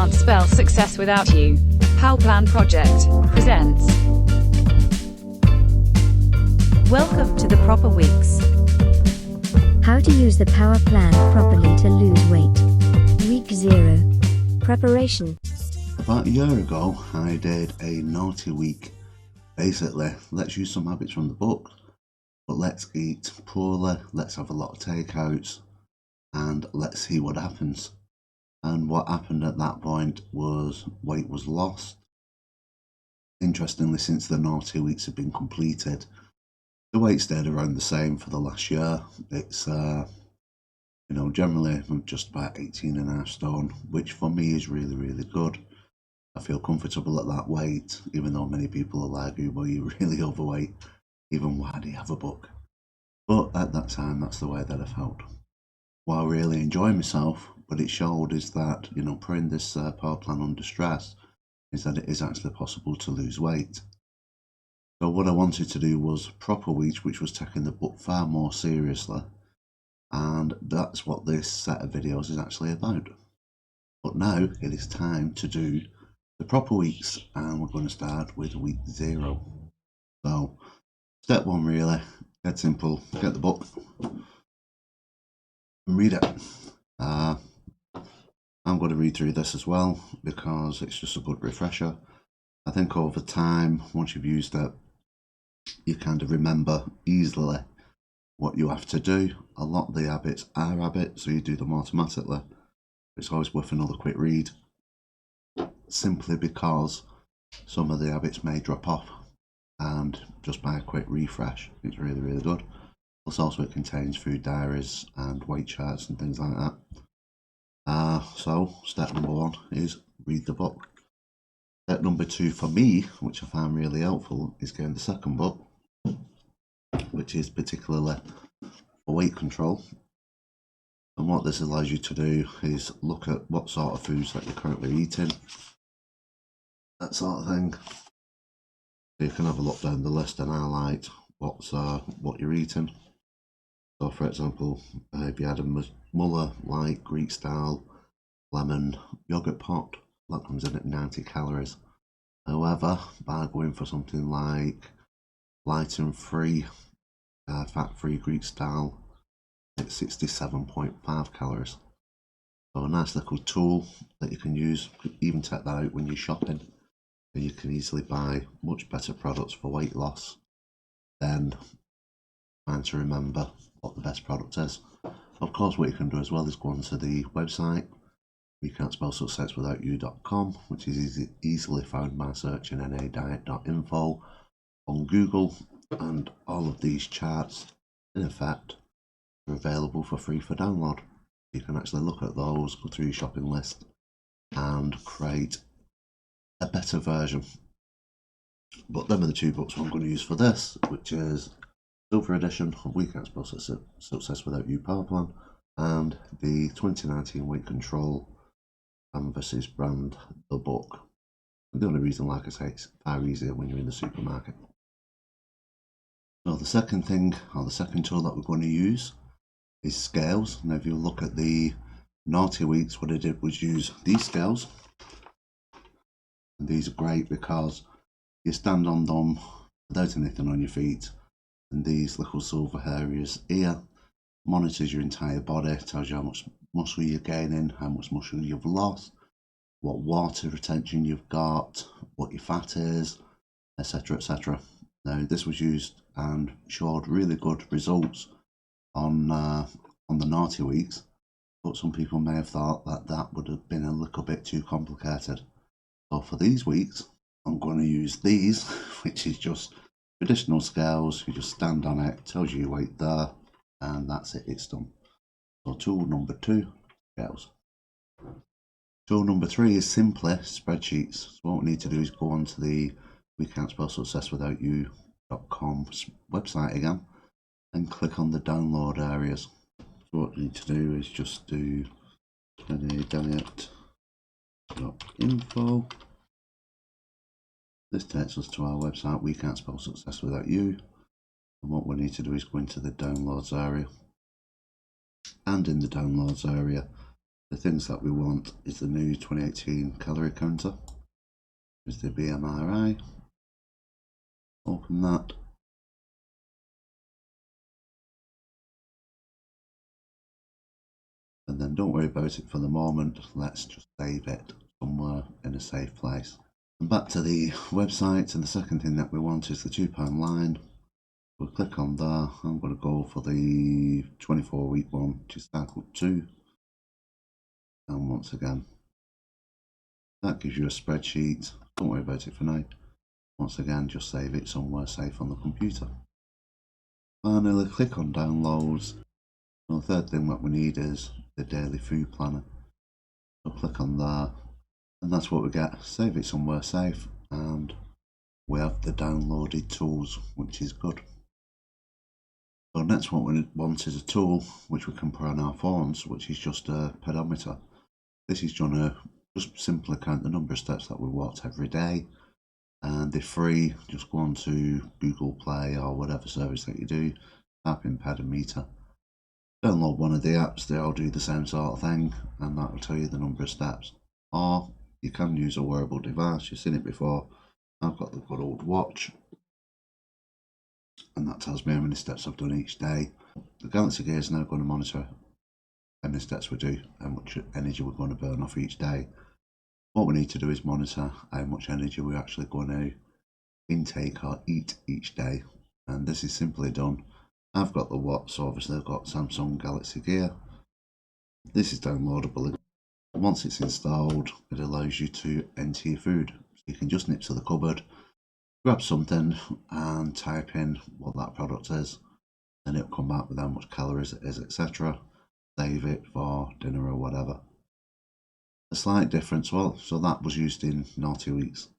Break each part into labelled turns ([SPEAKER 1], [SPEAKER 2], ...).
[SPEAKER 1] Can't Spell Success Without You. PowerPlan Project presents.
[SPEAKER 2] Welcome to the Proper Weeks.
[SPEAKER 3] How to use the power plan properly to lose weight. Week 0. Preparation.
[SPEAKER 4] About a year ago, I did a naughty week. Basically, let's use some habits from the book, but let's eat poorly, let's have a lot of takeouts, and let's see what happens. And what happened at that point was weight was lost. Interestingly, since the naughty weeks have been completed, the weight stayed around the same for the last year. It's, generally I'm just about 18.5 stone, which for me is really, really good. I feel comfortable at that weight, even though many people will argue, well, you're really overweight, even why do you have a book? But at that time, that's the way that I felt. What I really enjoyed myself, but it showed is that, putting this power plan under stress, is that it is actually possible to lose weight. So what I wanted to do was proper weeks, which was taking the book far more seriously. And that's what this set of videos is actually about. But now it is time to do the proper weeks, and we're going to start with week 0. So step 1, really, dead simple, get the book and read it. I'm going to read through this as well because it's just a good refresher. I think over time, once you've used it, you kind of remember easily what you have to do. A lot of the habits are habits, so you do them automatically. It's always worth another quick read, simply because some of the habits may drop off, and just by a quick refresh, it's really, really good. Plus also it contains food diaries and weight charts and things like that. So step number 1 is read the book. Step number 2 for me, which I found really helpful, is getting the second book, which is particularly for weight control. And what this allows you to do is look at what sort of foods that you're currently eating, that sort of thing. You can have a look down the list and highlight what you're eating. So for example, if you had a Muller light Greek style lemon yogurt pot, that comes in at 90 calories. However, by going for something like light and free, fat-free Greek style, it's 67.5 calories. So a nice little tool that you can use. You can even take that out when you're shopping, and you can easily buy much better products for weight loss than trying to remember what the best product is. Of course, what you can do as well is go onto the website wecan'tspellsuccesswithoutyou.com, which is easily found by searching nadiet.info on Google, and all of these charts in effect are available for free for download. You can actually look at those, go through your shopping list and create a better version. But them are the 2 books I'm going to use for this, which is Silver Edition of We Can't Spell Success Without You Power Plan, and the 2019 Weight Control Canvas's brand, the book. And the only reason, like I say, it's far easier when you're in the supermarket. So the second thing, or the second tool that we're going to use, is scales. Now if you look at the naughty weeks, what I did was use these scales. And these are great because you stand on them without anything on your feet, and these little silver areas here monitors your entire body, tells you how much muscle you're gaining, how much muscle you've lost, what water retention you've got, what your fat is, etc, etc. Now this was used and showed really good results on the naughty weeks, but some people may have thought that that would have been a little bit too complicated. So for these weeks, I'm going to use these, which is just traditional scales. You just stand on it, tells you your weight there, and that's it, it's done. So tool number 2, scales. Tool number 3 is simply spreadsheets. So what we need to do is go onto the We Can't Spell Success Without You.com website again and click on the download areas. So what we need to do is just do diet.info. This takes us to our website, We Can't Spell Success Without You. And what we need to do is go into the downloads area. And in the downloads area, The things that we want is the new 2018 calorie counter. Is the BMRI. Open that. And then don't worry about it for the moment. Let's just save it somewhere in a safe place. And back to the website, and the second thing that we want is the £2 line. We'll click on there. I'm going to go for the 24-week one, which is cycle 2. And once again, that gives you a spreadsheet. Don't worry about it for now. Once again, just save it somewhere safe on the computer. Finally, click on downloads. And the third thing that we need is the daily food planner. So click on there, and that's what we get. Save it somewhere safe, and we have the downloaded tools, which is good. So next what we want is a tool which we can put on our phones, which is just a pedometer. This is going to just simply count the number of steps that we walked every day, and they're free. Just go on to Google Play or whatever service that you do, type in pedometer. Download one of the apps, they all do the same sort of thing, and that will tell you the number of steps. Or you can use a wearable device. You've seen it before. I've got the good old watch, and that tells me how many steps I've done each day. The Galaxy Gear is now going to monitor how many steps we do, how much energy we're going to burn off each day. What we need to do is monitor how much energy we're actually going to intake or eat each day, and this is simply done. I've got the watch, so obviously I've got Samsung Galaxy Gear. This is downloadable. Once it's installed, it allows you to enter your food. So you can just nip to the cupboard, grab something and type in what that product is, and it'll come back with how much calories it is, etc. Save it for dinner or whatever. A slight difference, well, so that was used in naughty weeks.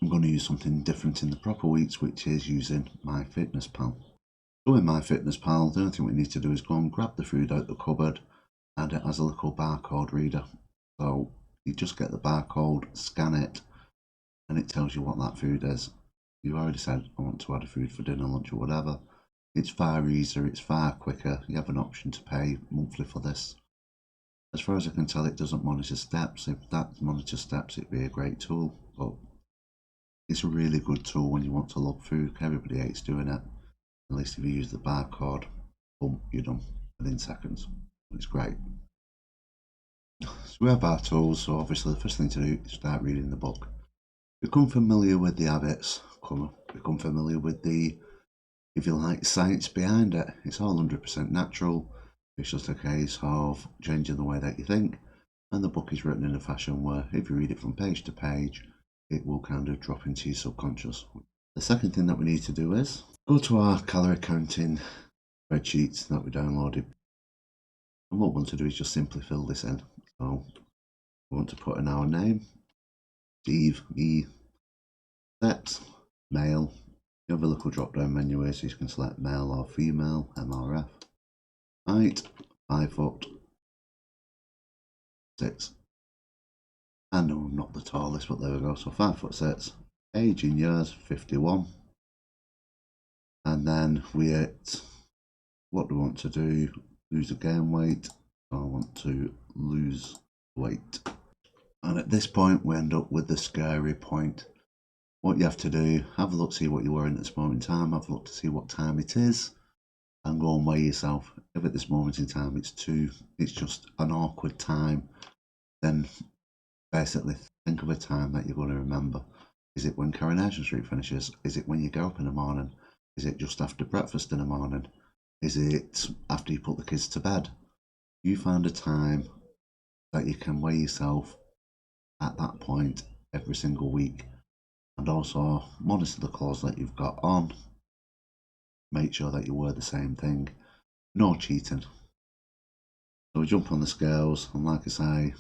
[SPEAKER 4] I'm going to use something different in the proper weeks, which is using MyFitnessPal. So in MyFitnessPal, the only thing we need to do is go and grab the food out the cupboard, and it has a little barcode reader. So you just get the barcode, scan it, and it tells you what that food is. You've already said, I want to add a food for dinner, lunch or whatever. It's far easier, it's far quicker. You have an option to pay monthly for this. As far as I can tell, it doesn't monitor steps. If that monitors steps, it'd be a great tool. But it's a really good tool when you want to log food. Everybody hates doing it. At least if you use the barcode, boom, you're done within seconds. It's great. So we have our tools, so obviously the first thing to do is start reading the book. Become familiar with the habits, become familiar with the, if you like, science behind it. It's all 100% natural. It's just a case of changing the way that you think, and the book is written in a fashion where if you read it from page to page, it will kind of drop into your subconscious. The second thing that we need to do is go to our calorie counting spreadsheets that we downloaded, and what we want to do is just simply fill this in. So we want to put in our name, Steve, me, sex, male. You have a little drop down menu here so you can select male or female, MRF. Height, 5'6". I know I'm not the tallest, but there we go. So 5'6". Age in years, 51. And then we hit, what do we want to do? Lose or gain weight. So I want to lose weight. And at this point, we end up with the scary point. What you have to do, have a look, see what you're wearing at this moment in time, have a look to see what time it is, and go and weigh yourself. If at this moment in time it's just an awkward time, then basically think of a time that you're going to remember. Is it when Coronation Street finishes? Is it when you get up in the morning? Is it just after breakfast in the morning? Is it after you put the kids to bed? You find a time that you can weigh yourself at that point every single week, and also monitor the clothes that you've got on. Make sure that you wear the same thing. No cheating. So we jump on the scales, and like I say,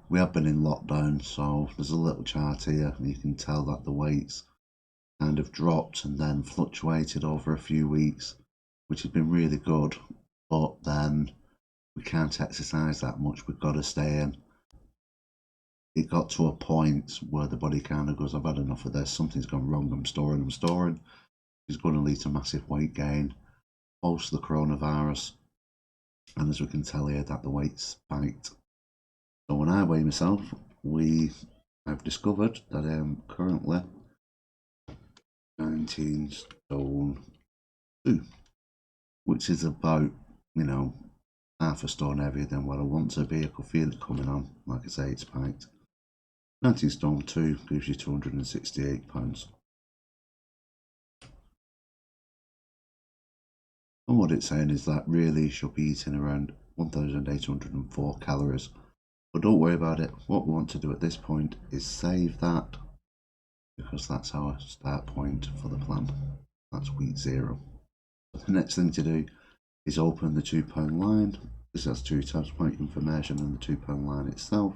[SPEAKER 4] we have been in lockdown, so there's a little chart here, and you can tell that the weights kind of dropped and then fluctuated over a few weeks, which has been really good. But then we can't exercise that much. We've got to stay in. It got to a point where the body kind of goes, I've had enough of this, something's gone wrong, I'm storing. It's going to lead to massive weight gain post the coronavirus, and as we can tell here that the weight spiked So when I weigh myself, I've discovered that I am currently 19 stone 2, which is about, half a stone heavier than what I want to be. I could feel it coming on. Like I say, it's spiked. 19 stone 2 gives you 268 pounds. And what it's saying is that really you should be eating around 1,804 calories. But don't worry about it. What we want to do at this point is save that, because that's our start point for the plan. That's week 0. The next thing to do is open the £2 line. This has 2 tabs, point information and the £2 line itself.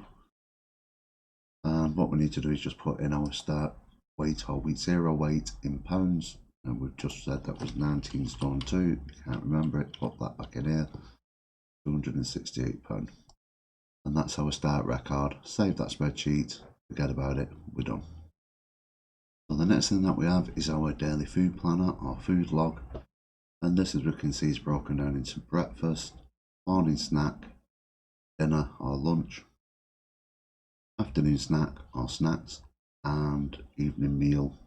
[SPEAKER 4] And what we need to do is just put in our start weight or week 0 weight in pounds. And we've just said that was 19 stone 2. You can't remember it, pop that back in here. 268 pounds. And that's our start record. Save that spreadsheet, forget about it, we're done. So the next thing that we have is our daily food planner or food log. And this, as we can see, is broken down into breakfast, morning snack, dinner or lunch, afternoon snack or snacks, and evening meal,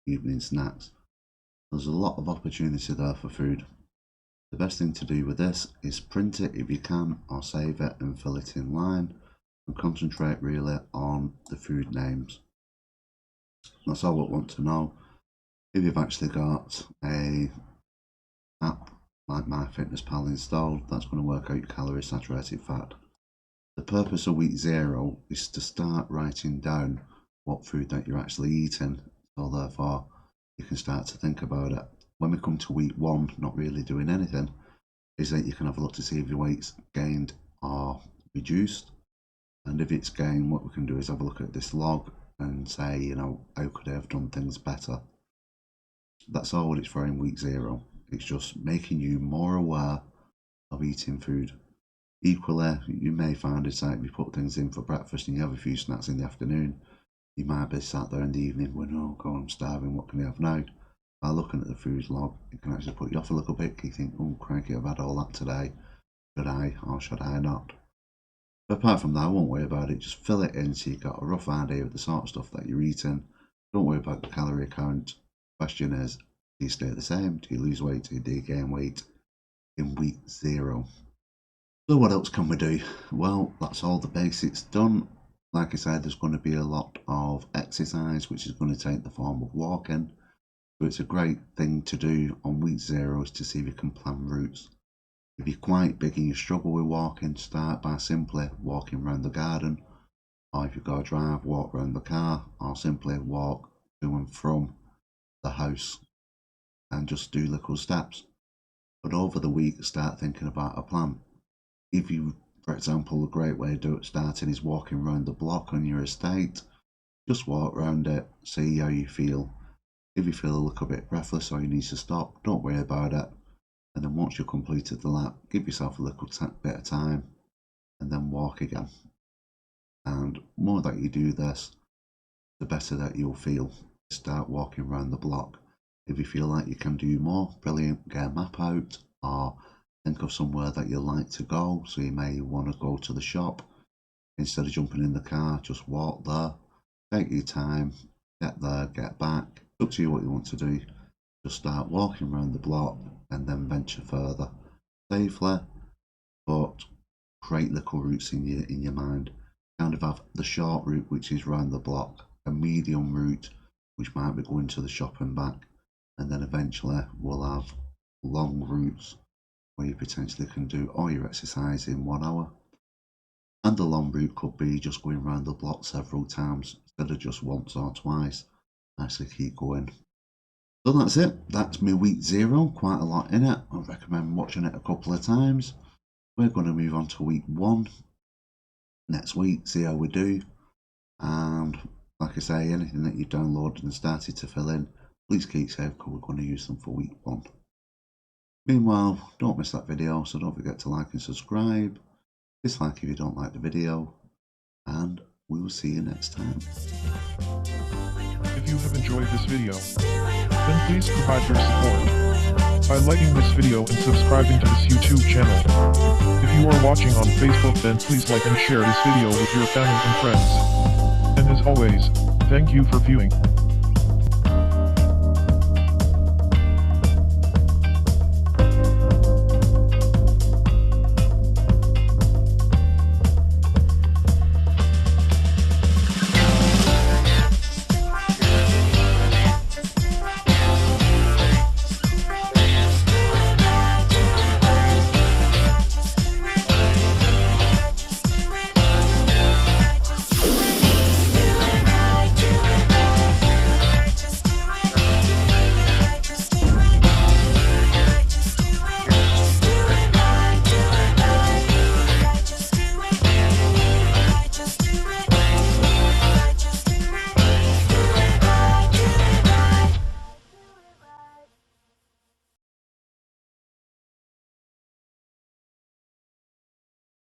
[SPEAKER 4] evening snacks. There's a lot of opportunity there for food. The best thing to do with this is print it if you can, or save it and fill it in line, and concentrate really on the food names. That's all we want to know. If you've actually got a app like MyFitnessPal installed, that's going to work out your calorie, saturated fat. The purpose of week 0 is to start writing down what food that you're actually eating, so therefore you can start to think about it. When we come to week 1, not really doing anything, is that you can have a look to see if your weight's gained or reduced. And if it's gained, what we can do is have a look at this log and say, how could I have done things better? That's all it's for in week 0. It's just making you more aware of eating food. Equally, you may find it's like if you put things in for breakfast and you have a few snacks in the afternoon, you might be sat there in the evening going, oh God, I'm starving, what can I have now? By looking at the food log, it can actually put you off a little bit. You think, oh crikey, I've had all that today. Should I or should I not? But apart from that, I won't worry about it. Just fill it in so you've got a rough idea of the sort of stuff that you're eating. Don't worry about the calorie count. Question is, do you stay the same? Do you lose weight? Do you gain weight in week 0? So what else can we do? Well, that's all the basics done. Like I said, there's going to be a lot of exercise, which is going to take the form of walking. So it's a great thing to do on week 0 is to see if you can plan routes. If you're quite big and you struggle with walking, start by simply walking around the garden, or if you've got a drive, walk around the car, or simply walk to and from the house and just do little steps. But over the week, start thinking about a plan. If you, for example, a great way to starting is walking around the block on your estate, just walk around it, see how you feel. If you feel a little bit breathless or you need to stop, don't worry about it. And then once you've completed the lap, give yourself a little bit of time and then walk again. And the more that you do this, the better that you'll feel. Start walking around the block. If you feel like you can do more, brilliant, get a map out or think of somewhere that you like to go. So you may want to go to the shop. Instead of jumping in the car, just walk there. Take your time, get there, get back. Up to you what you want to do. Just start walking around the block and then venture further safely, but create little routes in your mind. Kind of have the short route, which is round the block, a medium route, which might be going to the shop and back, and then eventually we'll have long routes where you potentially can do all your exercise in 1 hour. And the long route could be just going around the block several times instead of just once or twice. Actually keep going. So that's it. That's my week 0. Quite a lot in it. I recommend watching it a couple of times. We're going to move on to week 1 next week, see how we do. And like I say, anything that you've downloaded and started to fill in, please keep safe because we're going to use them for week 1. Meanwhile, don't miss that video, so don't forget to like and subscribe. Dislike if you don't like the video, and we will see you next time.
[SPEAKER 5] If you have enjoyed this video, then please provide your support by liking this video and subscribing to this YouTube channel. If you you are watching on Facebook, then please like and share this video with your family and friends. And as always, thank you for viewing.